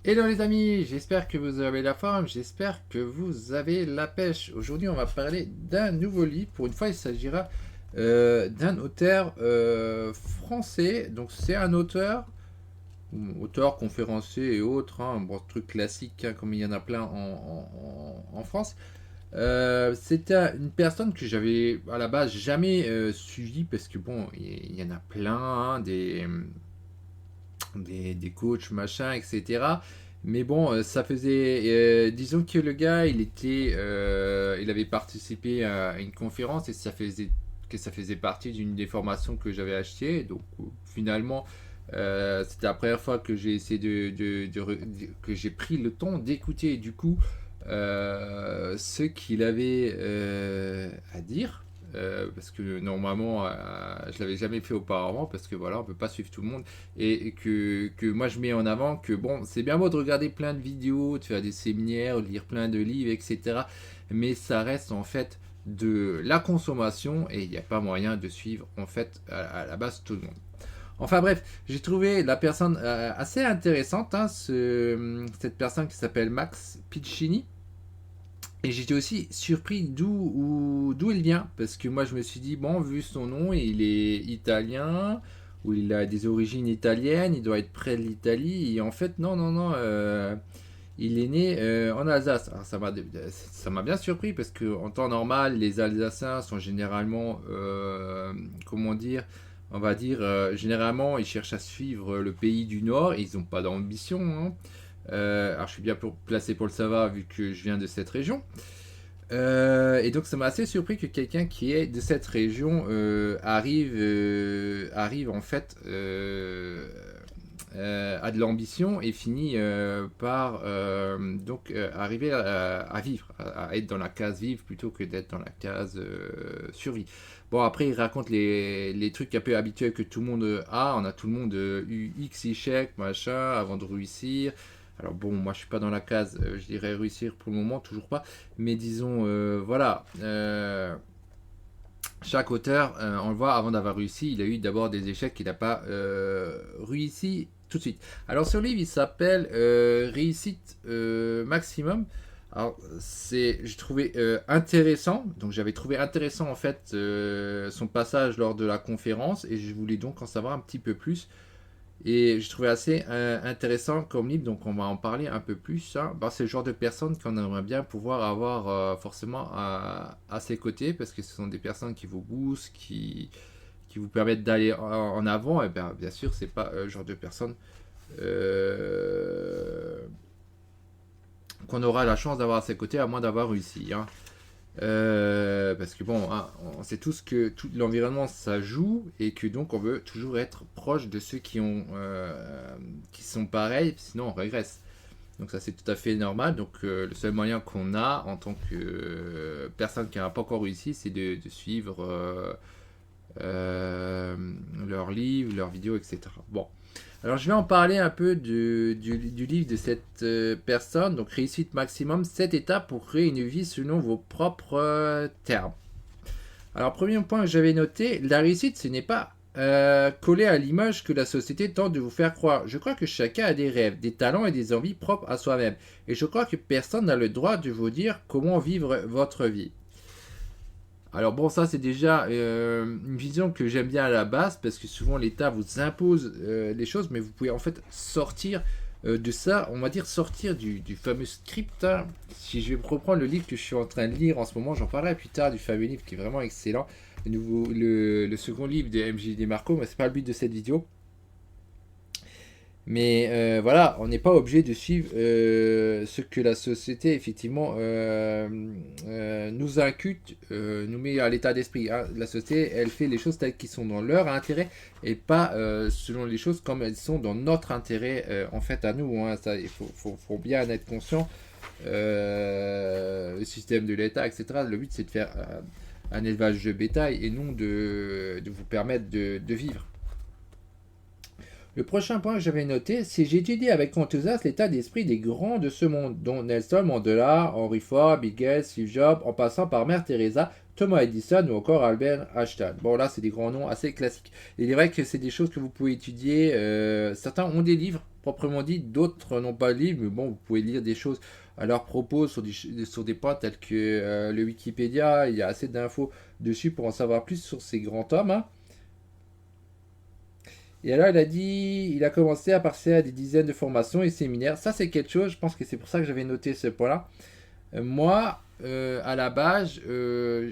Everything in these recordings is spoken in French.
Hello les amis, j'espère que vous avez la forme, j'espère que vous avez la pêche. Aujourd'hui on va parler d'un nouveau livre, pour une fois il s'agira d'un auteur français. Donc c'est un auteur conférencier et autres, hein, bon, truc classique hein, comme il y en a plein en France. C'était une personne que j'avais à la base jamais suivi parce que bon, il y en a plein, hein, des coachs, machin, etc. Mais bon, ça faisait. Disons que le gars, il avait participé à une conférence et ça faisait partie d'une des formations que j'avais achetées. Donc finalement, c'était la première fois que j'ai essayé que j'ai pris le temps d'écouter du coup ce qu'il avait à dire. Parce que normalement je l'avais jamais fait auparavant parce que voilà on peut pas suivre tout le monde et que moi je mets en avant que bon c'est bien beau de regarder plein de vidéos, de faire des séminaires, de lire plein de livres etc, mais ça reste en fait de la consommation et il n'y a pas moyen de suivre en fait à la base tout le monde. Enfin bref, j'ai trouvé la personne assez intéressante, hein, cette personne qui s'appelle Max Piccini. Et j'étais aussi surpris d'où il vient. Parce que moi, je me suis dit, bon, vu son nom, il est italien, ou il a des origines italiennes, il doit être près de l'Italie. Et en fait, non, non, non, il est né en Alsace. Alors, ça m'a bien surpris parce qu'en temps normal, les Alsaciens sont généralement, comment dire, on va dire, généralement, ils cherchent à suivre le pays du Nord et ils n'ont pas d'ambition, hein. Alors je suis bien placé pour le savoir vu que je viens de cette région. Et donc ça m'a assez surpris que quelqu'un qui est de cette région arrive en fait à de l'ambition et finit par donc arriver à vivre, à être dans la case vivre plutôt que d'être dans la case survie. Bon après il raconte les trucs un peu habituels que tout le monde a. On a tout le monde eu X échecs machin avant de réussir. Alors bon, moi je suis pas dans la case, je dirais réussir pour le moment, toujours pas. Mais disons, voilà, chaque auteur, on le voit, avant d'avoir réussi, il a eu d'abord des échecs qu'il n'a pas réussi tout de suite. Alors ce livre, il s'appelle Réussite Maximum. Alors j'ai trouvé intéressant, donc j'avais trouvé intéressant en fait son passage lors de la conférence et je voulais donc en savoir un petit peu plus. Et je trouvais assez intéressant comme livre, donc on va en parler un peu plus, hein. Bah, c'est le genre de personnes qu'on aimerait bien pouvoir avoir forcément à ses côtés, parce que ce sont des personnes qui vous boostent, qui vous permettent d'aller en avant, et bien sûr, c'est pas le genre de personnes euh, qu'on aura la chance d'avoir à ses côtés, à moins d'avoir réussi, hein. Parce que bon, hein, on sait tous que tout l'environnement ça joue et que donc on veut toujours être proche de ceux qui sont pareils, sinon on régresse. Donc ça c'est tout à fait normal. Donc le seul moyen qu'on a en tant que personne qui n'a pas encore réussi, c'est de suivre euh, leurs livres, leurs vidéos, etc. Bon, alors je vais en parler un peu du livre de cette personne, donc Réussite Maximum, 7 étapes pour créer une vie selon vos propres termes. Alors premier point que j'avais noté, la réussite ce n'est pas collé à l'image que la société tente de vous faire croire. Je crois que chacun a des rêves, des talents et des envies propres à soi-même. Et je crois que personne n'a le droit de vous dire comment vivre votre vie. Alors bon, ça c'est déjà une vision que j'aime bien à la base parce que souvent l'État vous impose les choses, mais vous pouvez en fait sortir de ça, on va dire sortir du fameux script, hein. Si je vais reprendre le livre que je suis en train de lire en ce moment, j'en parlerai plus tard du fameux livre qui est vraiment excellent, le second livre de MJ Desmarco, mais c'est pas le but de cette vidéo. Mais voilà, on n'est pas obligé de suivre ce que la société effectivement nous inculque, nous met à l'état d'esprit, hein. La société, elle fait les choses telles qu'elles sont dans leur intérêt et pas selon les choses comme elles sont dans notre intérêt en fait à nous, hein. Ça, il faut bien en être conscient. Le système de l'État, etc. Le but c'est de faire un élevage de bétail et non de vous permettre de vivre. Le prochain point que j'avais noté, c'est j'ai étudié avec enthousiasme l'état d'esprit des grands de ce monde, dont Nelson Mandela, Henry Ford, Bill Gates, Steve Jobs, en passant par Mère Teresa. Thomas Edison ou encore Albert Einstein. Bon, là, c'est des grands noms assez classiques. Et il est vrai que c'est des choses que vous pouvez étudier. Certains ont des livres, proprement dit, d'autres n'ont pas de livres, mais bon, vous pouvez lire des choses à leur propos sur des points tels que le Wikipédia. Il y a assez d'infos dessus pour en savoir plus sur ces grands hommes, hein. Et alors, il a commencé à participer à des dizaines de formations et séminaires. Ça, c'est quelque chose, je pense que c'est pour ça que j'avais noté ce point-là. Moi, à la base,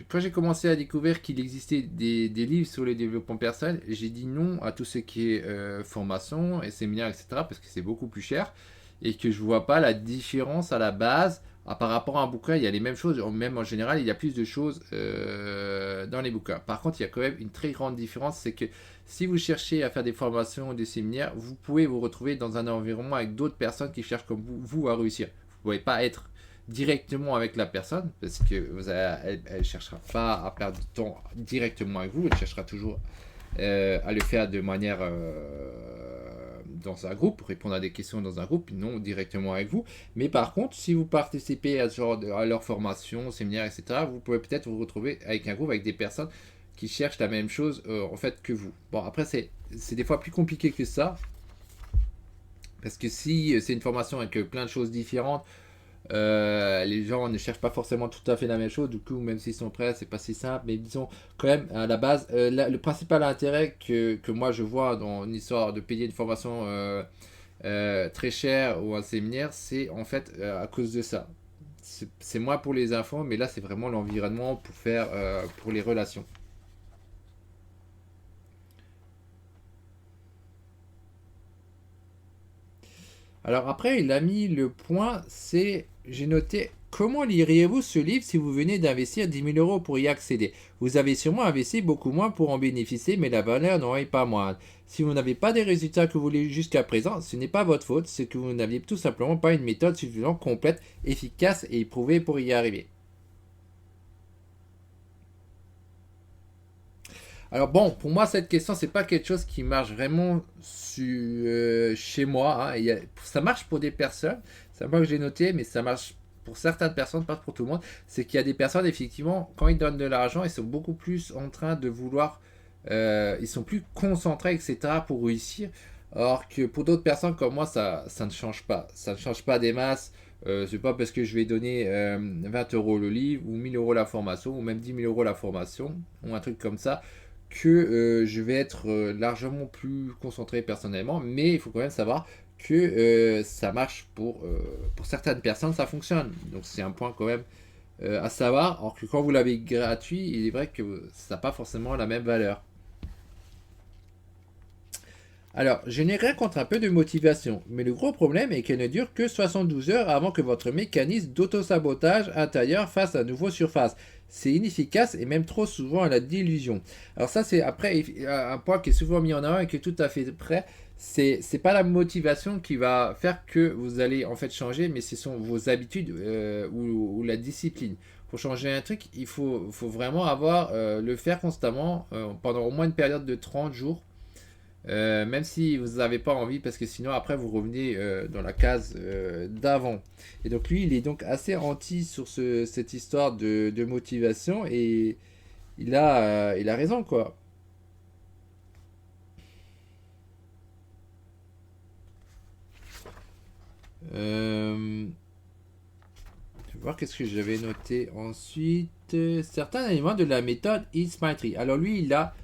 quand j'ai commencé à découvrir qu'il existait des livres sur le développement personnel, j'ai dit non à tout ce qui est formation et séminaire, etc., parce que c'est beaucoup plus cher et que je vois pas la différence à la base. Par rapport à un bouquin, il y a les mêmes choses, même en général, il y a plus de choses dans les bouquins. Par contre, il y a quand même une très grande différence, c'est que si vous cherchez à faire des formations ou des séminaires, vous pouvez vous retrouver dans un environnement avec d'autres personnes qui cherchent comme vous à réussir. Vous ne pouvez pas être directement avec la personne parce que elle ne cherchera pas à perdre du temps directement avec vous, elle cherchera toujours à le faire de manière dans un groupe, répondre à des questions dans un groupe, non directement avec vous. Mais par contre, si vous participez à, à leur formation, séminaire, etc., vous pouvez peut-être vous retrouver avec un groupe, avec des personnes qui cherchent la même chose en fait que vous. Bon, après, c'est des fois plus compliqué que ça. Parce que si c'est une formation avec plein de choses différentes, les gens ne cherchent pas forcément tout à fait la même chose. Du coup, même s'ils sont prêts, c'est pas si simple. Mais disons, quand même, à la base, le principal intérêt que moi je vois dans une histoire de payer une formation très chère ou un séminaire, c'est en fait à cause de ça. C'est moins pour les infos, mais là, c'est vraiment l'environnement pour faire pour les relations. Alors après, il a mis le point, c'est, j'ai noté, comment liriez-vous ce livre si vous venez d'investir 10 000 euros pour y accéder? Vous avez sûrement investi beaucoup moins pour en bénéficier, mais la valeur n'en est pas moindre. Si vous n'avez pas des résultats que vous voulez jusqu'à présent, ce n'est pas votre faute, c'est que vous n'aviez tout simplement pas une méthode suffisamment complète, efficace et éprouvée pour y arriver. Alors bon, pour moi, cette question, c'est pas quelque chose qui marche vraiment chez moi, hein. Ça marche pour des personnes, c'est moi que j'ai noté, mais ça marche pour certaines personnes, pas pour tout le monde. C'est qu'il y a des personnes, effectivement, quand ils donnent de l'argent, ils sont beaucoup plus en train de vouloir, ils sont plus concentrés, etc., pour réussir. Alors que pour d'autres personnes comme moi, ça ne change pas. Ça ne change pas des masses. C'est pas parce que je vais donner 20 euros le livre, ou 1000 euros la formation, ou même 10 000 euros la formation, ou un truc comme ça que je vais être largement plus concentré personnellement, mais il faut quand même savoir que ça marche pour certaines personnes, ça fonctionne. Donc c'est un point quand même à savoir, alors que quand vous l'avez gratuit, il est vrai que ça n'a pas forcément la même valeur. Alors, je n'ai rien contre un peu de motivation, mais le gros problème est qu'elle ne dure que 72 heures avant que votre mécanisme d'auto-sabotage intérieur fasse à nouveau surface. C'est inefficace et même trop souvent à la délusion. Alors ça, c'est après un point qui est souvent mis en avant et qui est tout à fait prêt. C'est pas la motivation qui va faire que vous allez en fait changer, mais ce sont vos habitudes ou la discipline. Pour changer un truc, faut vraiment le faire constamment pendant au moins une période de 30 jours. Même si vous n'avez pas envie, parce que sinon après vous revenez dans la case d'avant. Et donc lui, il est donc assez anti sur cette histoire de motivation et il a raison quoi. Je vais voir qu'est-ce que j'avais noté ensuite. Certains éléments de la méthode It's My Tree. Alors lui, il a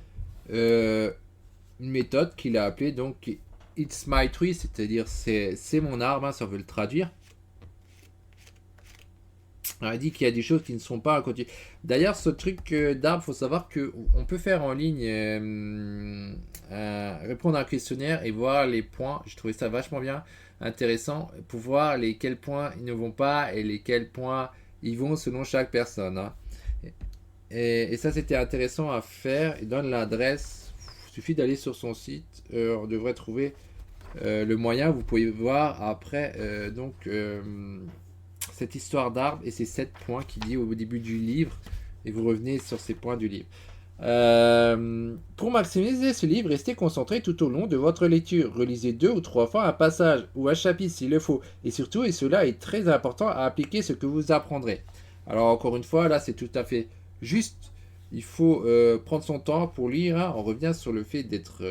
une méthode qu'il a appelée donc It's My Tree, c'est-à-dire c'est mon arbre, hein, ça veut le traduire. Alors, il dit qu'il y a des choses qui ne sont pas à côté. D'ailleurs, ce truc d'arbre, il faut savoir qu'on peut faire en ligne répondre à un questionnaire et voir les points. Je trouvais ça vachement bien, intéressant, pour voir lesquels points ils ne vont pas et lesquels points ils vont selon chaque personne, hein. Et ça, c'était intéressant à faire. Il donne l'adresse. Il suffit d'aller sur son site. On devrait trouver le moyen. Vous pouvez voir après cette histoire d'arbre et ces 7 points qu'il dit au début du livre. Et vous revenez sur ces points du livre. Pour maximiser ce livre, restez concentré tout au long de votre lecture. Relisez 2 ou 3 fois un passage ou un chapitre s'il le faut. Et surtout, et cela est très important, à appliquer ce que vous apprendrez. Alors encore une fois, là c'est tout à fait Juste, il faut prendre son temps pour lire, hein. On revient sur le fait d'être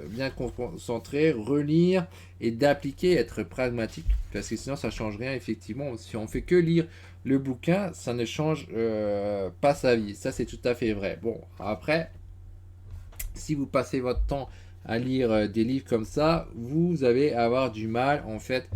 bien concentré, relire et d'appliquer, être pragmatique. Parce que sinon, ça ne change rien, effectivement. Si on fait que lire le bouquin, ça ne change pas sa vie. Ça, c'est tout à fait vrai. Bon, après, si vous passez votre temps à lire des livres comme ça, vous allez avoir du mal en fait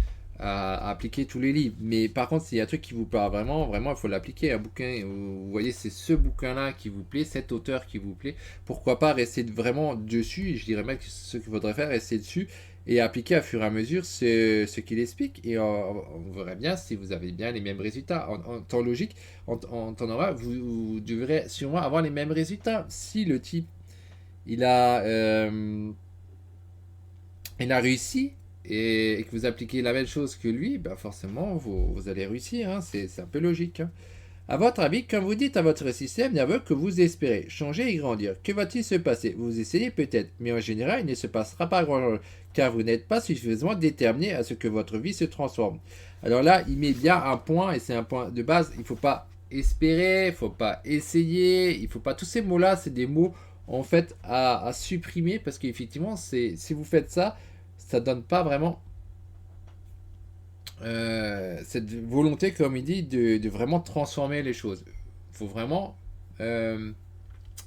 à appliquer tous les livres. Mais par contre, s'il y a un truc qui vous parle vraiment, vraiment, il faut l'appliquer. Un bouquin, vous voyez, c'est ce bouquin-là qui vous plaît, cet auteur qui vous plaît. Pourquoi pas rester vraiment dessus. Je dirais même que ce qu'il faudrait faire, rester dessus et appliquer à fur et à mesure ce qu'il explique. Et on verra bien si vous avez bien les mêmes résultats. En temps logique, en temps normal, vous devrez sûrement avoir les mêmes résultats. Si le type il a, euh, il a réussi et que vous appliquez la même chose que lui, ben forcément, vous allez réussir. Hein. C'est un peu logique. Hein. À votre avis, quand vous dites à votre système nerveux que vous espérez changer et grandir, que va-t-il se passer? Vous essayez peut-être, mais en général, il ne se passera pas grand-chose, car vous n'êtes pas suffisamment déterminé à ce que votre vie se transforme. Alors là, il met bien un point, et c'est un point de base, il ne faut pas espérer, il ne faut pas essayer, il ne faut pas... Tous ces mots-là, c'est des mots en fait à supprimer, parce qu'effectivement, si vous faites ça, ça ne donne pas vraiment cette volonté, comme il dit, de vraiment transformer les choses. Il faut vraiment,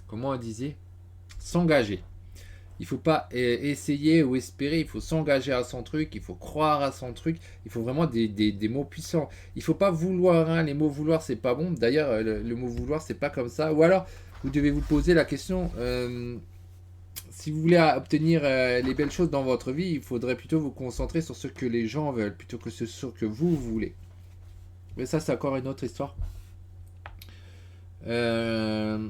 comment on disait, s'engager. Il ne faut pas essayer ou espérer, il faut s'engager à son truc, il faut croire à son truc, il faut vraiment des mots puissants. Il ne faut pas vouloir, hein, les mots vouloir c'est pas bon. D'ailleurs, le mot vouloir c'est pas comme ça. Ou alors, vous devez vous poser la question, si vous voulez obtenir les belles choses dans votre vie, il faudrait plutôt vous concentrer sur ce que les gens veulent, plutôt que sur ce que vous voulez. Mais ça, c'est encore une autre histoire. Euh,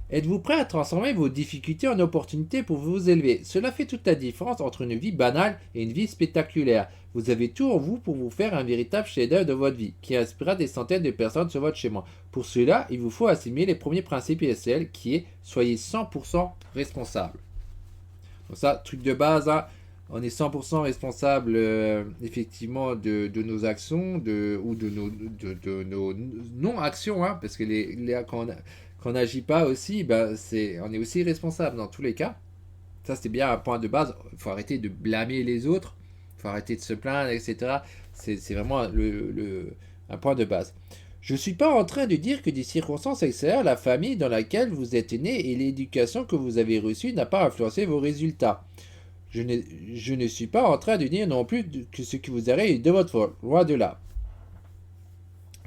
Êtes-vous prêt à transformer vos difficultés en opportunités pour vous élever? Cela fait toute la différence entre une vie banale et une vie spectaculaire. Vous avez tout en vous pour vous faire un véritable chef-d'œuvre de votre vie, qui inspirera des centaines de personnes sur votre chemin. Pour cela, il vous faut assimiler les premiers principes essentiels, qui est soyez 100% responsable. Donc ça, truc de base, hein, on est 100% responsable effectivement de nos actions ou de nos non-actions, hein, parce que quand on n'agit pas aussi, ben, on est aussi responsable dans tous les cas. Ça, c'est bien un point de base. Il faut arrêter de blâmer les autres, il faut arrêter de se plaindre, etc. C'est vraiment un point de base. Je ne suis pas en train de dire que des circonstances extérieures, la famille dans laquelle vous êtes né et l'éducation que vous avez reçue n'a pas influencé vos résultats. Je ne suis pas en train de dire non plus que ce qui vous arrive est de votre faute, loin de là.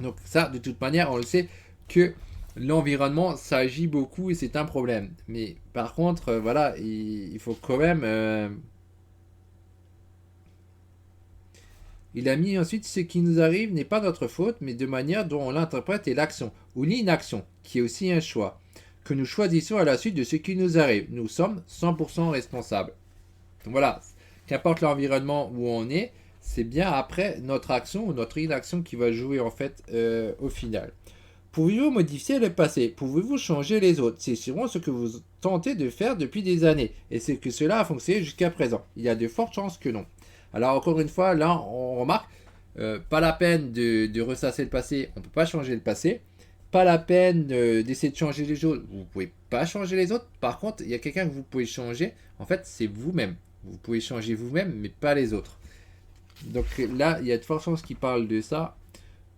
Donc ça, de toute manière, on le sait que l'environnement, ça agit beaucoup et c'est un problème. Mais par contre, voilà, il faut quand même... Il a mis ensuite ce qui nous arrive n'est pas notre faute, mais de manière dont on l'interprète est l'action, ou l'inaction, qui est aussi un choix, que nous choisissons à la suite de ce qui nous arrive. Nous sommes 100% responsables. Donc voilà, qu'importe l'environnement où on est, c'est bien après notre action ou notre inaction qui va jouer en fait au final. Pouvez-vous modifier le passé? Pouvez-vous changer les autres? C'est sûrement ce que vous tentez de faire depuis des années. Et c'est que cela a fonctionné jusqu'à présent. Il y a de fortes chances que non. Alors encore une fois, là on remarque, pas la peine de ressasser le passé, on ne peut pas changer le passé. Pas la peine d'essayer de changer les autres, vous ne pouvez pas changer les autres. Par contre, il y a quelqu'un que vous pouvez changer, en fait c'est vous-même. Vous pouvez changer vous-même, mais pas les autres. Donc là, il y a de fortes chances qui parlent de ça.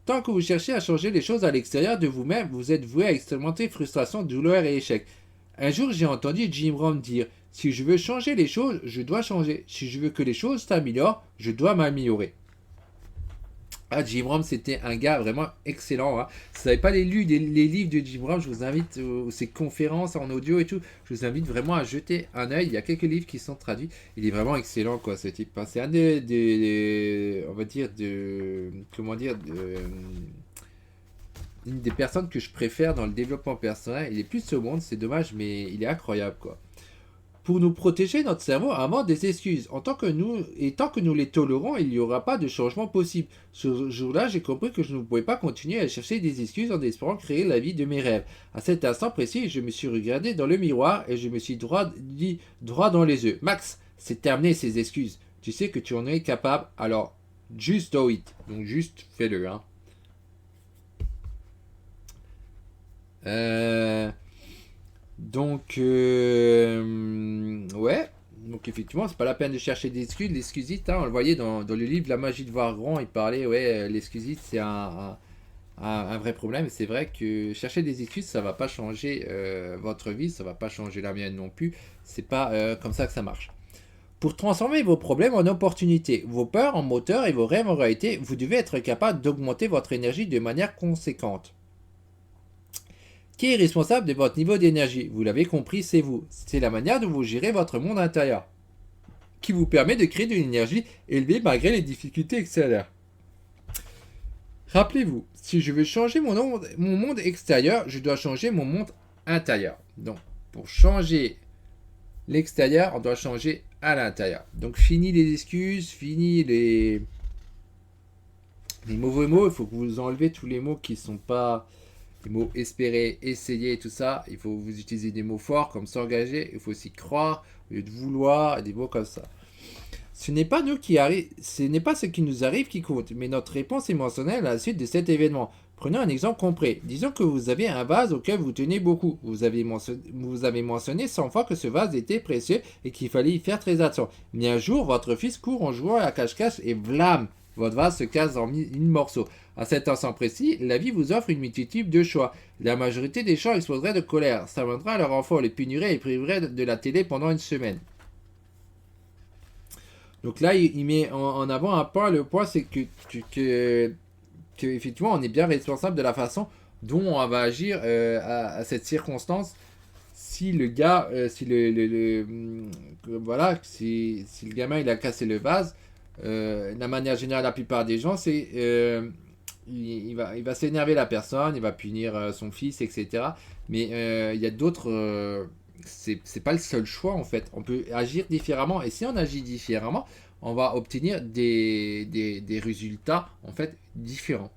Tant que vous cherchez à changer les choses à l'extérieur de vous-même, vous êtes voué à expérimenter frustration, douleur et échec. Un jour, j'ai entendu Jim Rohn dire: si je veux changer les choses, je dois changer. Si je veux que les choses s'améliorent, je dois m'améliorer. Ah, Jim Rohn, c'était un gars vraiment excellent. Hein. Si vous n'avez pas lu les livres de Jim Rohn, je vous invite, ses conférences en audio et tout, je vous invite vraiment à jeter un œil. Il y a quelques livres qui sont traduits. Il est vraiment excellent, quoi, ce type. C'est un on va dire, comment dire, une des personnes que je préfère dans le développement personnel. Il est plus ce monde, c'est dommage, mais il est incroyable, quoi. Pour nous protéger, notre cerveau invente des excuses. Tant que nous les tolérons, il n'y aura pas de changement possible. Ce jour-là, j'ai compris que je ne pouvais pas continuer à chercher des excuses en espérant créer la vie de mes rêves. À cet instant précis, je me suis regardé dans le miroir et je me suis dit droit dans les yeux: Max, c'est terminé ces excuses. Tu sais que tu en es capable, alors just do it. Donc juste fais-le. Hein. Euh, ouais. Donc effectivement, c'est pas la peine de chercher des excuses. L'excusite, hein, on le voyait dans le livre La magie de Varron, il parlait, ouais, l'excusite, c'est un vrai problème. Et c'est vrai que chercher des excuses, ça va pas changer votre vie, ça va pas changer la mienne non plus. C'est pas comme ça que ça marche. Pour transformer vos problèmes en opportunités, vos peurs en moteurs et vos rêves en réalité, vous devez être capable d'augmenter votre énergie de manière conséquente. Qui est responsable de votre niveau d'énergie? Vous l'avez compris, c'est vous. C'est la manière dont vous gérez votre monde intérieur, qui vous permet de créer de l'énergie élevée malgré les difficultés extérieures. Rappelez-vous, si je veux changer mon monde extérieur, je dois changer mon monde intérieur. Donc, pour changer l'extérieur, on doit changer à l'intérieur. Donc, fini les excuses, fini les mauvais mots. Il faut que vous enlevez tous les mots qui ne sont pas les mots espérer, essayer, tout ça. Il faut vous utiliser des mots forts comme s'engager. Il faut aussi croire au lieu de vouloir, des mots comme ça. Ce n'est pas nous qui arrive, ce n'est pas ce qui nous arrive qui compte, mais notre réponse émotionnelle à la suite de cet événement. Prenons un exemple concret. Disons que vous avez un vase auquel vous tenez beaucoup. Vous avez mentionné 100 fois que ce vase était précieux et qu'il fallait y faire très attention. Mais un jour, votre fils court en jouant à la cache-cache et blam, votre vase se casse en 1000 morceaux. À cet instant précis, la vie vous offre une multitude de choix. La majorité des gens exploseraient de colère. Ça viendra à leur enfant, les punirait et priverait de la télé pendant une semaine. Donc là, il met en avant un point. Le point, c'est que effectivement, on est bien responsable de la façon dont on va agir à cette circonstance. Si le gars, voilà, si le gamin il a cassé le vase, la manière générale, la plupart des gens, c'est il va s'énerver la personne, il va punir son fils, etc. Mais il y a d'autres. C'est pas le seul choix en fait. On peut agir différemment et si on agit différemment, on va obtenir des résultats en fait différents.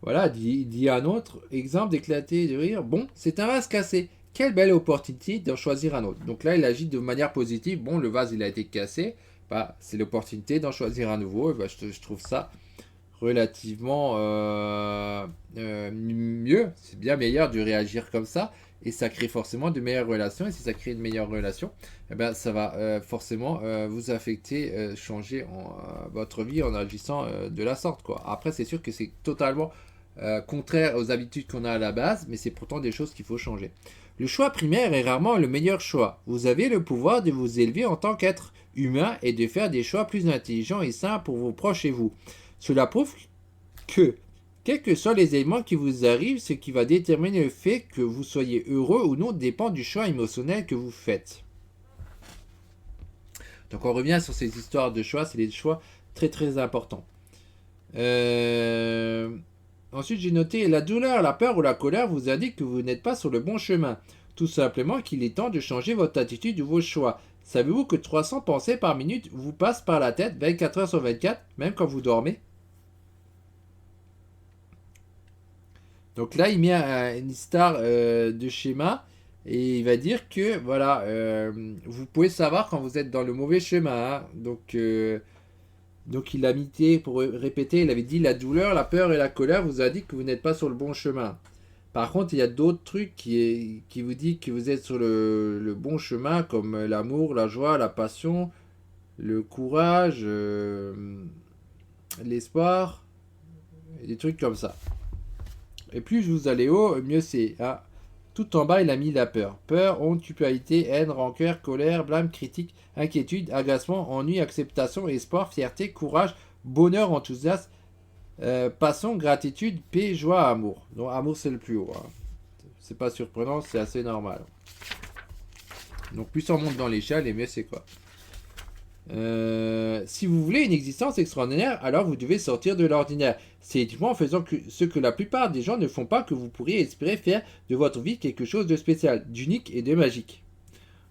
Voilà, dit un autre exemple d'éclater de rire. Bon, c'est un vase cassé. Quelle belle opportunité d'en choisir un autre. Donc là, il agit de manière positive. Bon, le vase, il a été cassé. Bah, c'est l'opportunité d'en choisir un nouveau. Et bah, je trouve ça relativement mieux. C'est bien meilleur de réagir comme ça. Et ça crée forcément de meilleures relations. Et si ça crée de meilleures relations, eh ben, ça va forcément vous affecter, changer votre vie en agissant de la sorte. Quoi. Après, c'est sûr que c'est totalement contraire aux habitudes qu'on a à la base, mais c'est pourtant des choses qu'il faut changer. Le choix primaire est rarement le meilleur choix. Vous avez le pouvoir de vous élever en tant qu'être humain et de faire des choix plus intelligents et sains pour vos proches et vous. Cela prouve que, quels que soient les éléments qui vous arrivent, ce qui va déterminer le fait que vous soyez heureux ou non dépend du choix émotionnel que vous faites. Donc on revient sur ces histoires de choix, c'est des choix très très importants. Ensuite, j'ai noté la douleur, la peur ou la colère vous indiquent que vous n'êtes pas sur le bon chemin. Tout simplement qu'il est temps de changer votre attitude ou vos choix. Savez-vous que 300 pensées par minute vous passent par la tête 24 heures sur 24, même quand vous dormez? Donc là, il met une histoire de schéma et il va dire que voilà, vous pouvez savoir quand vous êtes dans le mauvais chemin. Hein. Donc il a mité pour répéter, il avait dit la douleur, la peur et la colère vous indiquent que vous n'êtes pas sur le bon chemin. Par contre, il y a d'autres trucs qui vous disent que vous êtes sur le bon chemin, comme l'amour, la joie, la passion, le courage, l'espoir, des trucs comme ça. Et plus vous allez haut, mieux c'est. Hein. Tout en bas, il a mis la peur. Peur, honte, culpabilité, haine, rancœur, colère, blâme, critique, inquiétude, agacement, ennui, acceptation, espoir, fierté, courage, bonheur, enthousiasme, passion, gratitude, paix, joie, amour. Donc amour, c'est le plus haut. Hein. C'est pas surprenant, c'est assez normal. Donc plus on monte dans l'échelle, et mieux c'est quoi. Si vous voulez une existence extraordinaire, alors vous devez sortir de l'ordinaire. C'est uniquement en faisant ce que la plupart des gens ne font pas que vous pourriez espérer faire de votre vie quelque chose de spécial, d'unique et de magique.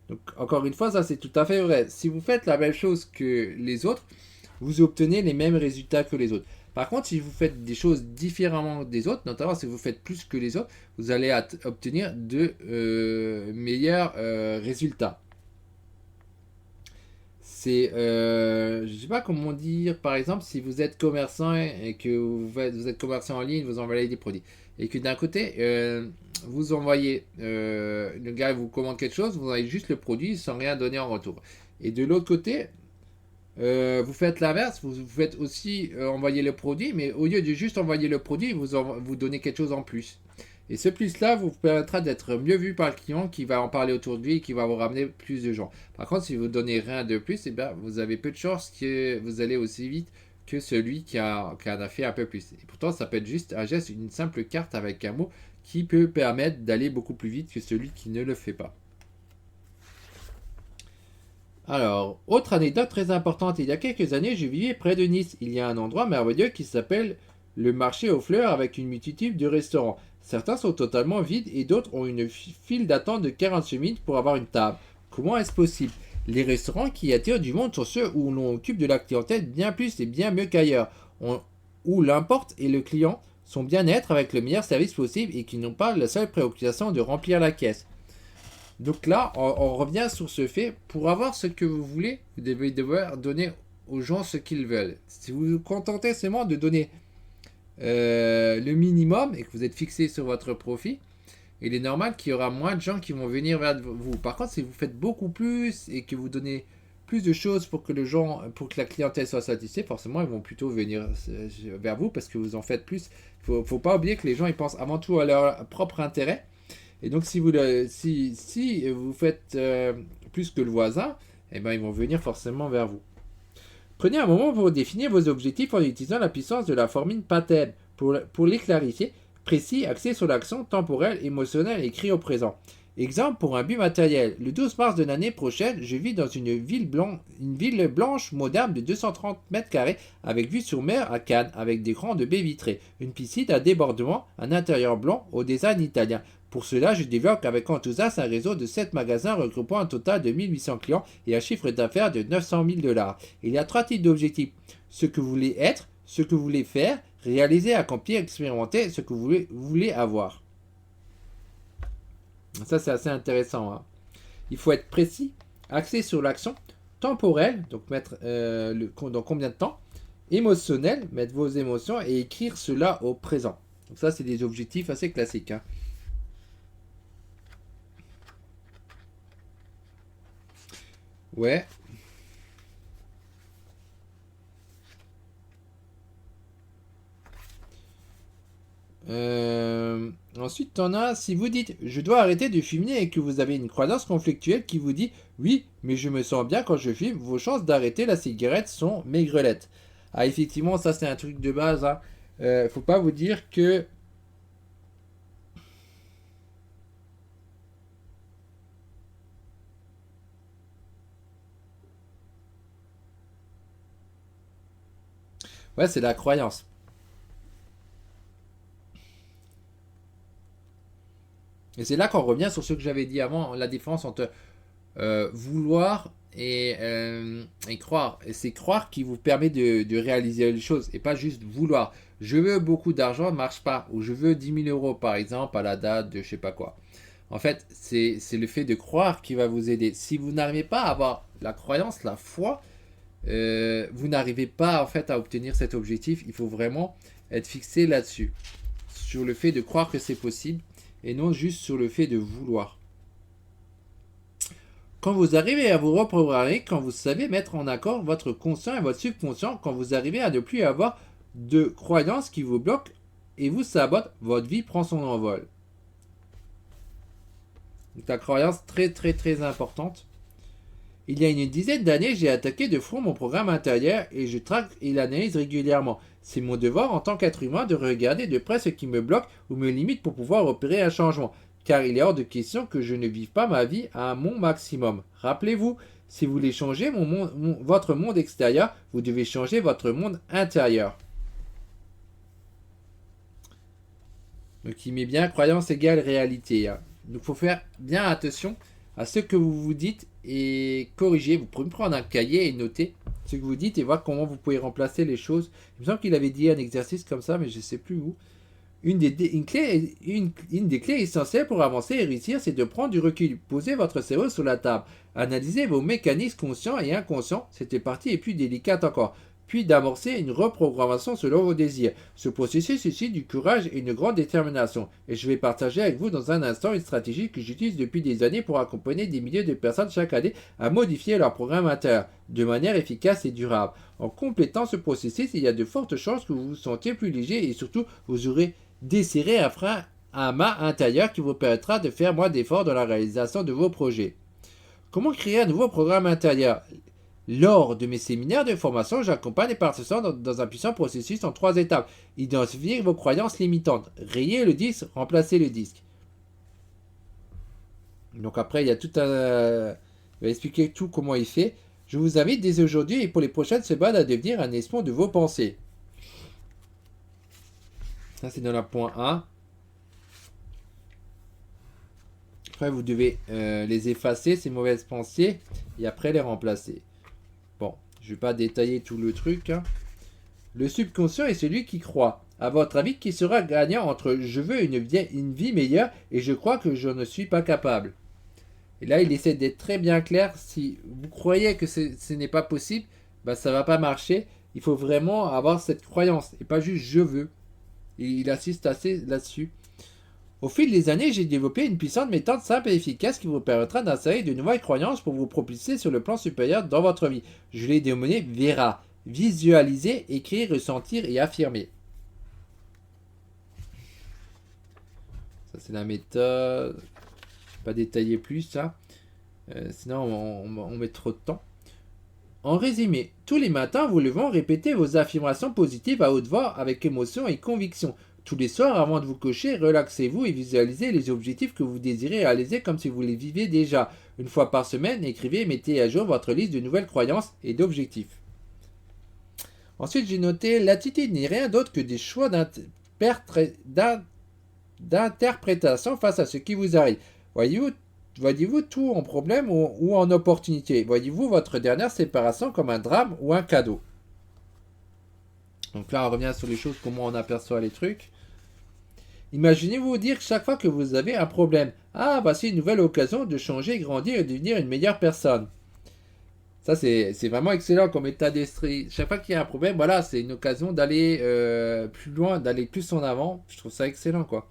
Donc encore une fois, ça c'est tout à fait vrai. Si vous faites la même chose que les autres, vous obtenez les mêmes résultats que les autres. Par contre, si vous faites des choses différemment des autres, notamment si vous faites plus que les autres, vous allez obtenir de meilleurs résultats. c'est, je sais pas comment dire, par exemple, si vous êtes commerçant et que vous êtes commerçant en ligne, vous envoyez des produits. Et que d'un côté, vous envoyez, le gars vous commande quelque chose, vous envoyez juste le produit sans rien donner en retour. Et de l'autre côté, vous faites l'inverse, vous faites aussi envoyer le produit, mais au lieu de juste envoyer le produit, vous donnez quelque chose en plus. Et ce plus-là vous permettra d'être mieux vu par le client qui va en parler autour de lui et qui va vous ramener plus de gens. Par contre, si vous ne donnez rien de plus, eh bien, vous avez peu de chances que vous allez aussi vite que celui qui en a fait un peu plus. Et pourtant, ça peut être juste un geste, une simple carte avec un mot qui peut permettre d'aller beaucoup plus vite que celui qui ne le fait pas. Alors, autre anecdote très importante, il y a quelques années, je vivais près de Nice. Il y a un endroit merveilleux qui s'appelle le marché aux fleurs avec une multitude de restaurants. Certains sont totalement vides et d'autres ont une file d'attente de 48 minutes pour avoir une table. Comment est-ce possible? Les restaurants qui attirent du monde sont ceux où l'on occupe de la clientèle bien plus et bien mieux qu'ailleurs, où l'importe et le client sont bien-être avec le meilleur service possible et qui n'ont pas la seule préoccupation de remplir la caisse. Donc là, on revient sur ce fait. Pour avoir ce que vous voulez, vous devez devoir donner aux gens ce qu'ils veulent. Si vous vous contentez seulement de donner le minimum et que vous êtes fixé sur votre profit, il est normal qu'il y aura moins de gens qui vont venir vers vous. Par contre, si vous faites beaucoup plus et que vous donnez plus de choses pour que la clientèle soit satisfaite, forcément, ils vont plutôt venir vers vous parce que vous en faites plus. Faut pas oublier que les gens ils pensent avant tout à leur propre intérêt. Et donc, si vous faites plus que le voisin, eh ben, ils vont venir forcément vers vous. Prenez un moment pour définir vos objectifs en utilisant la puissance de la formule PATEM pour les clarifier, précis, axé sur l'action temporelle, émotionnelle et écrit au présent. Exemple pour un but matériel. Le 12 mars de l'année prochaine, je vis dans une ville blanche moderne de 230 mètres carrés avec vue sur mer à Cannes avec des grandes baies vitrées, une piscine à débordement, un intérieur blanc au design italien. Pour cela, je développe avec enthousiasme un réseau de 7 magasins regroupant un total de 1800 clients et un chiffre d'affaires de 900 000 $. Il y a 3 types d'objectifs. Ce que vous voulez être, ce que vous voulez faire, réaliser, accomplir, expérimenter, ce que vous voulez avoir. Ça, c'est assez intéressant. Hein. Il faut être précis, axé sur l'action, temporelle, donc mettre dans combien de temps, émotionnel, mettre vos émotions et écrire cela au présent. Donc ça, c'est des objectifs assez classiques. Hein. Ouais. Ensuite, t'en as, si vous dites je dois arrêter de fumer et que vous avez une croyance conflictuelle qui vous dit oui, mais je me sens bien quand je fume, vos chances d'arrêter la cigarette sont maigrelettes. Ah, effectivement, ça c'est un truc de base. Hein. Faut pas vous dire que. Ouais, c'est la croyance. Et c'est là qu'on revient sur ce que j'avais dit avant, la différence entre vouloir et croire. Et c'est croire qui vous permet de réaliser les choses et pas juste vouloir. Je veux beaucoup d'argent, ne marche pas. Ou je veux 10 000 euros par exemple à la date de je sais pas quoi. En fait, c'est le fait de croire qui va vous aider. Si vous n'arrivez pas à avoir la croyance, la foi, vous n'arrivez pas en fait à obtenir cet objectif. Il faut vraiment être fixé là-dessus. Sur le fait de croire que c'est possible et non juste sur le fait de vouloir. Quand vous arrivez à vous reprogrammer, quand vous savez mettre en accord votre conscient et votre subconscient, quand vous arrivez à ne plus avoir de croyances qui vous bloquent et vous sabotent, votre vie prend son envol. Donc la croyance très très très importante. Il y a une dizaine d'années, j'ai attaqué de front mon programme intérieur et je traque et l'analyse régulièrement. C'est mon devoir en tant qu'être humain de regarder de près ce qui me bloque ou me limite pour pouvoir opérer un changement. Car il est hors de question que je ne vive pas ma vie à mon maximum. Rappelez-vous, si vous voulez changer votre monde extérieur, vous devez changer votre monde intérieur. Donc il met bien croyance égale réalité. Hein. Donc il faut faire bien attention à ce que vous vous dites et corriger. Vous pouvez prendre un cahier et noter ce que vous dites et voir comment vous pouvez remplacer les choses. Il me semble qu'il avait dit un exercice comme ça, mais je ne sais plus où. Une des clés essentielles pour avancer et réussir, c'est de prendre du recul. Posez votre cerveau sur la table. Analysez vos mécanismes conscients et inconscients. Cette partie est plus délicate encore. Puis d'amorcer une reprogrammation selon vos désirs. Ce processus suscite du courage et une grande détermination. Et je vais partager avec vous dans un instant une stratégie que j'utilise depuis des années pour accompagner des milliers de personnes chaque année à modifier leur programme intérieur de manière efficace et durable. En complétant ce processus, il y a de fortes chances que vous vous sentiez plus léger et surtout vous aurez desserré un frein à main intérieur qui vous permettra de faire moins d'efforts dans la réalisation de vos projets. Comment créer un nouveau programme intérieur? Lors de mes séminaires de formation, j'accompagne les participants dans un puissant processus en 3 étapes. Identifier vos croyances limitantes. Rayer le disque, remplacer le disque. Donc après, il y a tout un... Je vais expliquer tout comment il fait. Je vous invite dès aujourd'hui et pour les prochaines semaines à devenir un espion de vos pensées. Ça, c'est dans la point 1. Après, vous devez les effacer, ces mauvaises pensées, et après les remplacer. Bon, je ne vais pas détailler tout le truc. Hein. Le subconscient est celui qui croit. À votre avis, qui sera gagnant entre je veux une vie meilleure et je crois que je ne suis pas capable? Et là, il essaie d'être très bien clair. Si vous croyez que ce n'est pas possible, bah, ça ne va pas marcher. Il faut vraiment avoir cette croyance et pas juste je veux. Et il insiste assez là-dessus. Au fil des années, j'ai développé une puissante méthode simple et efficace qui vous permettra d'insérer de nouvelles croyances pour vous propulser sur le plan supérieur dans votre vie. Je l'ai dénommé VERA. Visualiser, écrire, ressentir et affirmer. Ça, c'est la méthode. Je ne vais pas détailler plus ça. Sinon, on met trop de temps. En résumé, tous les matins, vous levant, répétez vos affirmations positives à haute voix avec émotion et conviction. Tous les soirs, avant de vous coucher, relaxez-vous et visualisez les objectifs que vous désirez réaliser comme si vous les viviez déjà. Une fois par semaine, écrivez et mettez à jour votre liste de nouvelles croyances et d'objectifs. Ensuite, j'ai noté l'attitude n'est rien d'autre que des choix d'interprétation face à ce qui vous arrive. Voyez-vous tout en problème ou en opportunité? Voyez-vous votre dernière séparation comme un drame ou un cadeau? Donc là, on revient sur les choses, comment on aperçoit les trucs. Imaginez-vous dire chaque fois que vous avez un problème. Ah, voici une nouvelle occasion de changer, grandir et devenir une meilleure personne. Ça, c'est vraiment excellent comme état d'esprit. Chaque fois qu'il y a un problème, voilà, c'est une occasion d'aller plus loin, d'aller plus en avant. Je trouve ça excellent, quoi.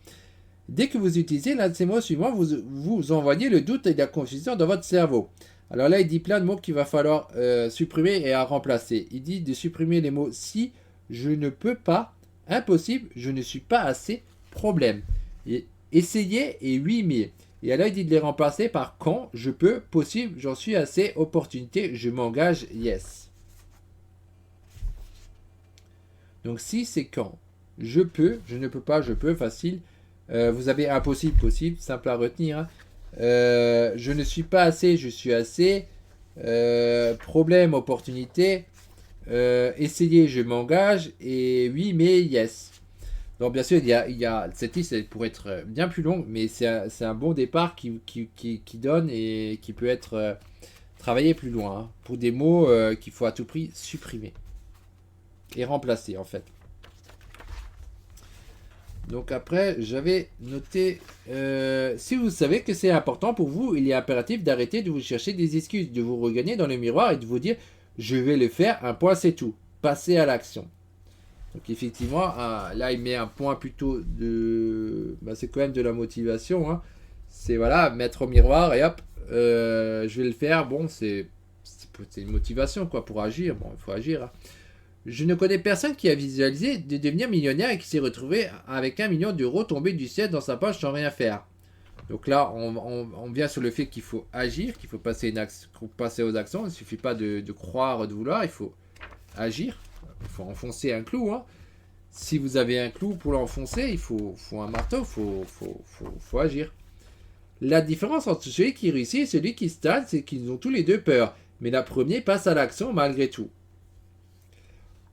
Dès que vous utilisez l'un de ces mots suivants, vous envoyez le doute et la confusion dans votre cerveau. Alors là, il dit plein de mots qu'il va falloir supprimer et à remplacer. Il dit de supprimer les mots si, je ne peux pas, impossible, je ne suis pas assez, problème. Et essayez et oui mais. Et alors il dit de les remplacer par quand, je peux, possible, j'en suis assez, opportunité, je m'engage, yes. Donc si c'est quand, je peux, je ne peux pas, je peux, facile. Vous avez impossible, possible, simple à retenir. Hein. Je ne suis pas assez, je suis assez. Problème, opportunité. Essayer, je m'engage. Et oui, mais yes. Donc bien sûr, il y a cette liste pourrait être bien plus longue, mais c'est un bon départ qui donne et qui peut être travaillé plus loin. Hein, pour des mots qu'il faut à tout prix supprimer. Et remplacer en fait. Donc après, j'avais noté, si vous savez que c'est important pour vous, il est impératif d'arrêter de vous chercher des excuses, de vous regagner dans le miroir et de vous dire, je vais le faire, un point c'est tout. Passez à l'action. Donc effectivement, là il met un point plutôt de... c'est quand même de la motivation. Hein. C'est voilà, mettre au miroir et hop, je vais le faire. Bon, c'est une motivation quoi pour agir. Bon, il faut agir. Hein. Je ne connais personne qui a visualisé de devenir millionnaire et qui s'est retrouvé avec 1 million d'euros tombés du ciel dans sa poche sans rien faire. Donc là, on vient sur le fait qu'il faut agir, qu'il faut passer aux actions. Il ne suffit pas de croire, de vouloir, il faut agir. Il faut enfoncer un clou. Hein. Si vous avez un clou pour l'enfoncer, il faut un marteau, il faut agir. La différence entre celui qui réussit et celui qui stagne, c'est qu'ils ont tous les deux peur. Mais la première passe à l'action malgré tout.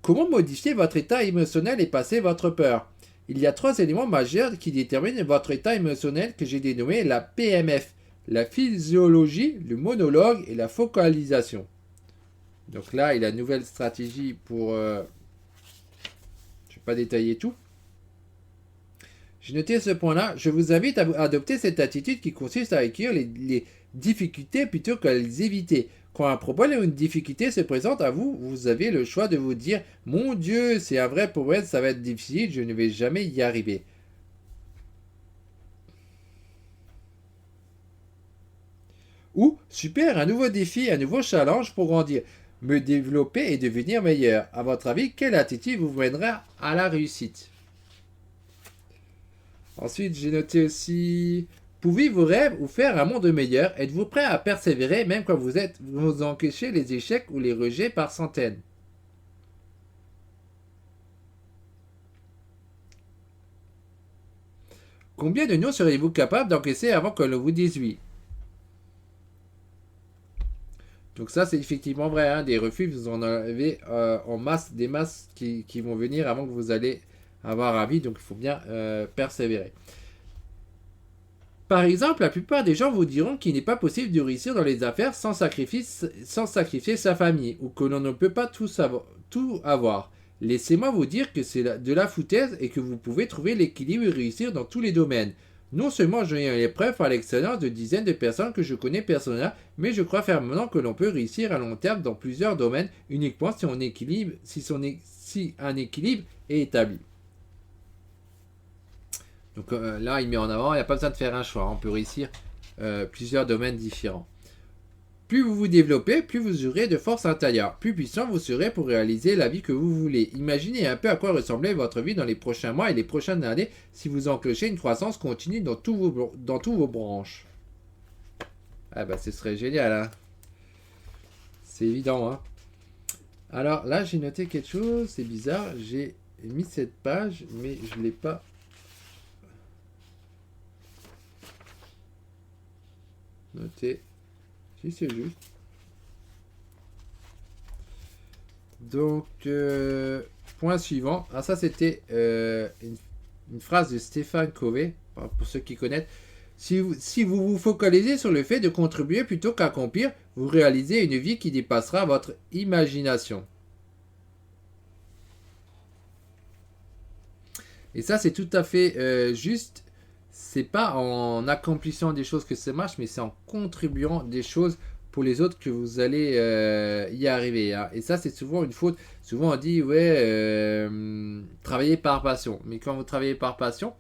Comment modifier votre état émotionnel et passer votre peur? Il y a 3 éléments majeurs qui déterminent votre état émotionnel que j'ai dénommé la PMF, la physiologie, le monologue et la focalisation. Donc là, il a une nouvelle stratégie pour... je ne vais pas détailler tout. J'ai noté ce point-là. Je vous invite à adopter cette attitude qui consiste à accueillir les difficultés plutôt qu'à les éviter. Quand un problème ou une difficulté se présente à vous, vous avez le choix de vous dire mon Dieu, c'est un vrai problème, ça va être difficile, je ne vais jamais y arriver. Ou super, un nouveau défi, un nouveau challenge pour grandir, me développer et devenir meilleur. À votre avis, quelle attitude vous mènera à la réussite? Ensuite, j'ai noté aussi pouvez vos rêves ou faire un monde meilleur. Êtes-vous prêt à persévérer même quand vous encaissez les échecs ou les rejets par centaines? Combien de noms seriez-vous capable d'encaisser avant que l'on vous dise oui? Donc ça, c'est effectivement vrai. Hein, des refus, vous en avez en masse, des masses qui vont venir avant que vous allez avoir avis. Donc il faut bien persévérer. Par exemple, la plupart des gens vous diront qu'il n'est pas possible de réussir dans les affaires sans sacrifier sa famille, ou que l'on ne peut pas tout avoir. Laissez-moi vous dire que c'est de la foutaise et que vous pouvez trouver l'équilibre et réussir dans tous les domaines. Non seulement j'ai les preuves par l'expérience de dizaines de personnes que je connais personnellement, mais je crois fermement que l'on peut réussir à long terme dans plusieurs domaines uniquement si un équilibre est établi. Donc là, il met en avant, il n'y a pas besoin de faire un choix. On peut réussir plusieurs domaines différents. Plus vous vous développez, plus vous aurez de force intérieure. Plus puissant vous serez pour réaliser la vie que vous voulez. Imaginez un peu à quoi ressemblait votre vie dans les prochains mois et les prochaines années si vous enclochez une croissance continue dans tous vos branches. Ah bah ce serait génial, hein. C'est évident, hein. Alors là, j'ai noté quelque chose, c'est bizarre. J'ai mis cette page, mais je ne l'ai pas. Noté. Si c'est juste. Donc, point suivant. Ah, ça, c'était une phrase de Stéphane Covey, pour ceux qui connaissent. Si vous vous focalisez sur le fait de contribuer plutôt qu'accomplir, vous réalisez une vie qui dépassera votre imagination. Et ça, c'est tout à fait juste. C'est pas en accomplissant des choses que ça marche, mais c'est en contribuant des choses pour les autres que vous allez y arriver. Hein. Et ça, c'est souvent une faute. Souvent, on dit, ouais, travaillez par passion. Mais quand vous travaillez par passion,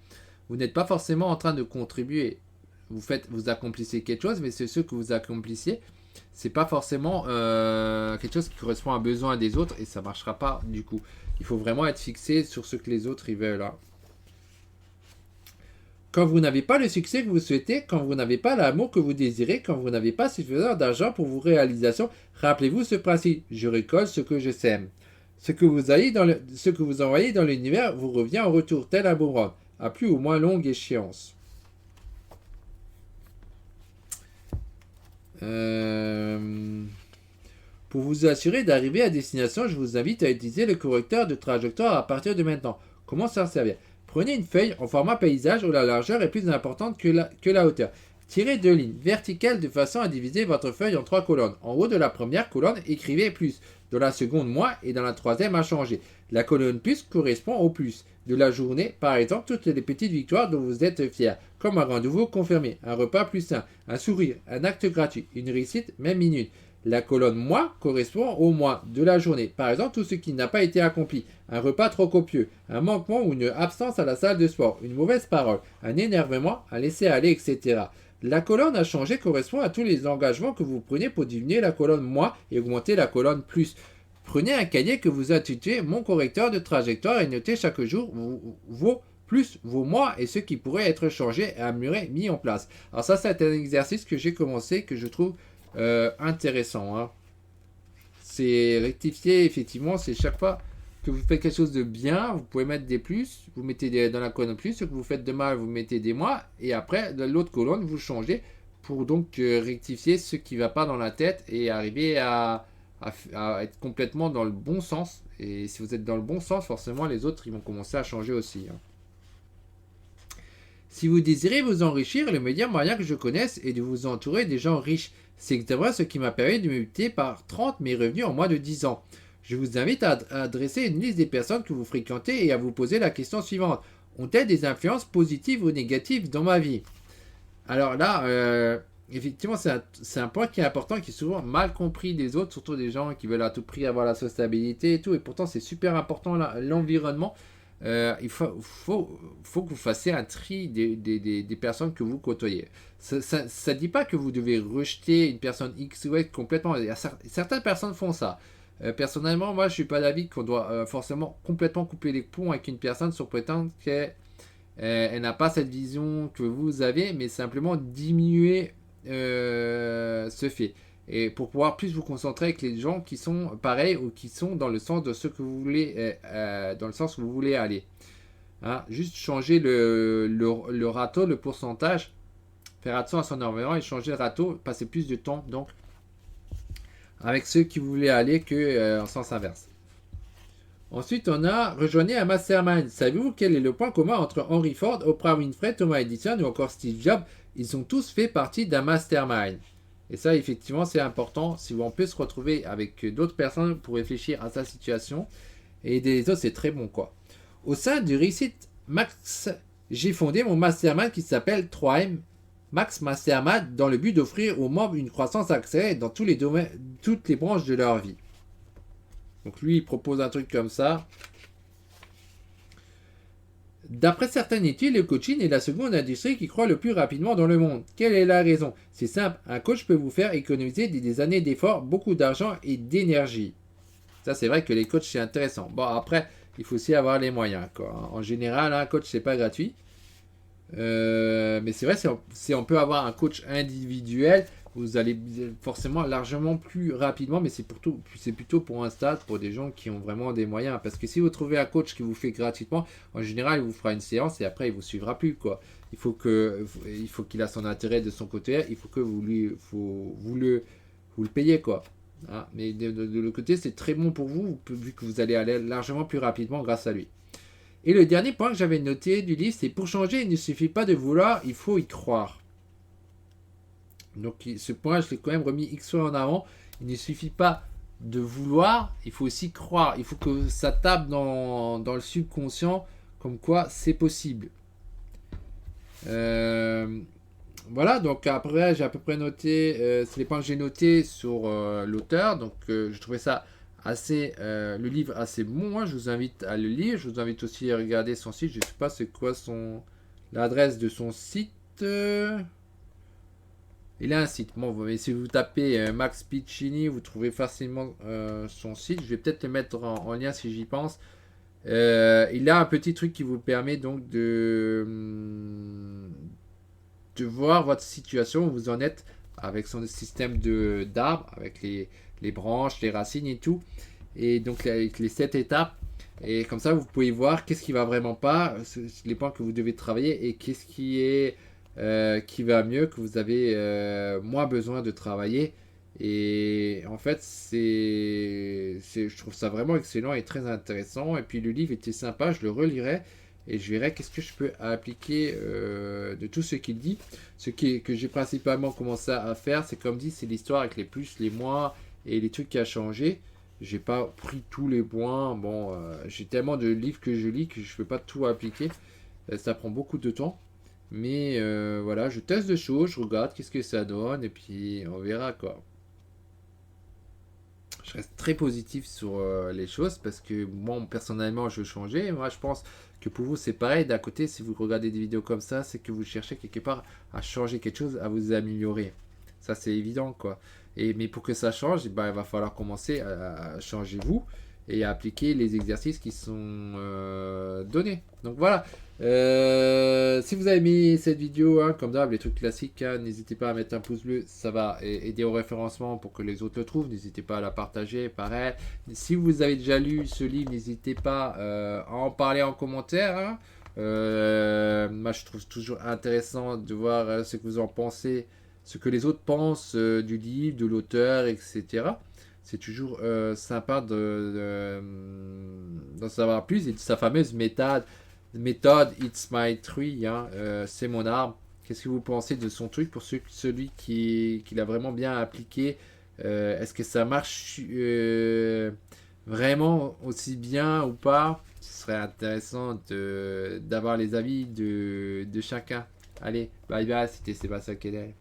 vous n'êtes pas forcément en train de contribuer. Vous accomplissez quelque chose, mais c'est ce que vous accomplissez. C'est pas forcément quelque chose qui correspond à un besoin des autres et ça marchera pas du coup. Il faut vraiment être fixé sur ce que les autres ils veulent. Hein. Quand vous n'avez pas le succès que vous souhaitez, quand vous n'avez pas l'amour que vous désirez, quand vous n'avez pas suffisamment d'argent pour vos réalisations, rappelez-vous ce principe. Je récolte ce que je sème. Ce que vous envoyez dans l'univers vous revient en retour, tel un boomerang, à plus ou moins longue échéance. Pour vous assurer d'arriver à destination, je vous invite à utiliser le correcteur de trajectoire à partir de maintenant. Comment s'en servir? Prenez une feuille en format paysage où la largeur est plus importante que la hauteur. Tirez deux lignes verticales de façon à diviser votre feuille en trois colonnes. En haut de la première colonne, écrivez plus. Dans la seconde, moins. Et dans la troisième, à changer. La colonne plus correspond au plus de la journée. Par exemple, toutes les petites victoires dont vous êtes fiers. Comme un rendez-vous confirmé, un repas plus sain, un sourire, un acte gratuit, une réussite, même minute. La colonne moins correspond au moins de la journée. Par exemple, tout ce qui n'a pas été accompli. Un repas trop copieux, un manquement ou une absence à la salle de sport, une mauvaise parole, un énervement, un laisser-aller, etc. La colonne à changer correspond à tous les engagements que vous prenez pour diminuer la colonne moins et augmenter la colonne plus. Prenez un cahier que vous intitulez Mon correcteur de trajectoire et notez chaque jour vos plus vos moins et ce qui pourrait être changé et amélioré, mis en place. Alors ça, c'est un exercice que j'ai commencé, que je trouve intéressant. Hein. C'est rectifier, effectivement, c'est chaque fois que vous faites quelque chose de bien, vous pouvez mettre des plus, vous mettez dans la colonne plus, ce que vous faites de mal, vous mettez des moins, et après, dans l'autre colonne, vous changez pour donc rectifier ce qui ne va pas dans la tête et arriver à être complètement dans le bon sens. Et si vous êtes dans le bon sens, forcément, les autres, ils vont commencer à changer aussi. Hein. Si vous désirez vous enrichir, le meilleur moyen que je connaisse est de vous entourer des gens riches. C'est exactement ce qui m'a permis de multiplier par 30 mes revenus en moins de 10 ans. Je vous invite à dresser une liste des personnes que vous fréquentez et à vous poser la question suivante. ont-elles des influences positives ou négatives dans ma vie? Alors là, effectivement, c'est un point qui est important, qui est souvent mal compris des autres, surtout des gens qui veulent à tout prix avoir la sociabilité et tout. Et pourtant, c'est super important l'environnement. Il faut que vous fassiez un tri des personnes que vous côtoyez. Ça ne dit pas que vous devez rejeter une personne X ou Y complètement. Certaines personnes font ça. Personnellement, moi, je suis pas d'avis qu'on doit forcément complètement couper les ponts avec une personne sur prétendre qu'elle elle n'a pas cette vision que vous avez, mais simplement diminuer ce fait. Et pour pouvoir plus vous concentrer avec les gens qui sont pareils ou qui sont dans le sens de ce que vous voulez, dans le sens où vous voulez aller. Hein, juste changer le râteau, le pourcentage, faire attention à son environnement et changer le râteau, passer plus de temps donc avec ceux qui voulaient aller que en sens inverse. Ensuite, on a rejoigné un mastermind. Savez-vous quel est le point commun entre Henry Ford, Oprah Winfrey, Thomas Edison ou encore Steve Jobs? Ils ont tous fait partie d'un mastermind. Et ça, effectivement, c'est important. Si on peut se retrouver avec d'autres personnes pour réfléchir à sa situation et aider les autres, c'est très bon, quoi. Au sein du Réussite Max, j'ai fondé mon mastermind qui s'appelle 3M Max Mastermind dans le but d'offrir aux membres une croissance accélérée dans tous les domaines, toutes les branches de leur vie. Donc lui, il propose un truc comme ça. D'après certaines études, le coaching est la seconde industrie qui croît le plus rapidement dans le monde. Quelle est la raison? C'est simple, un coach peut vous faire économiser des années d'efforts, beaucoup d'argent et d'énergie. Ça, c'est vrai que les coachs, c'est intéressant. Bon, après, il faut aussi avoir les moyens, quoi. En général, un coach, c'est pas gratuit. Mais c'est vrai, si on peut avoir un coach individuel, vous allez forcément largement plus rapidement, mais c'est plutôt pour un stade, pour des gens qui ont vraiment des moyens. Parce que si vous trouvez un coach qui vous fait gratuitement, en général, il vous fera une séance et après, il vous suivra plus, quoi. Il faut qu'il a son intérêt de son côté, il faut que vous le payez, quoi. Hein, mais de l'autre côté, c'est très bon pour vous, vu que vous allez aller largement plus rapidement grâce à lui. Et le dernier point que j'avais noté du livre, c'est pour changer, il ne suffit pas de vouloir, il faut y croire. Donc ce point, je l'ai quand même remis X fois en avant. Il ne suffit pas de vouloir, il faut aussi croire. Il faut que ça tape dans le subconscient, comme quoi c'est possible. Voilà, donc après, j'ai à peu près noté, c'est les points que j'ai notés sur l'auteur. Donc je trouvais ça le livre assez bon. Moi, je vous invite à le lire. Je vous invite aussi à regarder son site. Je ne sais pas c'est quoi l'adresse de son site. Il a un site. Bon, mais si vous tapez Max Piccini, vous trouvez facilement son site. Je vais peut-être le mettre en lien si j'y pense. Il a un petit truc qui vous permet donc de voir votre situation, où vous en êtes avec son système d'arbres, avec les branches, les racines et tout. Et donc avec les 7 étapes. Et comme ça, vous pouvez voir qu'est-ce qui va vraiment pas, les points que vous devez travailler et qu'est-ce qui va mieux, que vous avez moins besoin de travailler. Et en fait, je trouve ça vraiment excellent et très intéressant. Et puis le livre était sympa, je le relirai et je verrai qu'est-ce que je peux appliquer de tout ce qu'il dit. Que j'ai principalement commencé à faire, c'est comme dit, c'est l'histoire avec les plus, les moins et les trucs qui a changé. J'ai pas pris tous les points. Bon, j'ai tellement de livres que je lis que je peux pas tout appliquer. Ça prend beaucoup de temps. Mais voilà, je teste des choses, je regarde qu'est-ce que ça donne et puis on verra, quoi. Je reste très positif sur les choses parce que moi, personnellement, je veux changer. Moi, je pense que pour vous, c'est pareil. D'un côté, si vous regardez des vidéos comme ça, c'est que vous cherchez quelque part à changer quelque chose, à vous améliorer. Ça, c'est évident, quoi. Mais pour que ça change, il va falloir commencer à changer vous et à appliquer les exercices qui sont donnés. Donc voilà. Si vous avez aimé cette vidéo, hein, comme d'hab, les trucs classiques, hein, n'hésitez pas à mettre un pouce bleu, ça va aider au référencement pour que les autres le trouvent. N'hésitez pas à la partager, pareil. Si vous avez déjà lu ce livre, n'hésitez pas à en parler en commentaire. Hein. Moi, je trouve toujours intéressant de voir ce que vous en pensez, ce que les autres pensent du livre, de l'auteur, etc. C'est toujours sympa d'en savoir plus et de sa fameuse méthode It's My Tree, hein, c'est mon arbre. Qu'est-ce que vous pensez de son truc pour celui qui l'a vraiment bien appliqué? Est-ce que ça marche vraiment aussi bien ou pas? ce serait intéressant d'avoir les avis de chacun. Allez, bye bye, c'était Sébastien Kennel.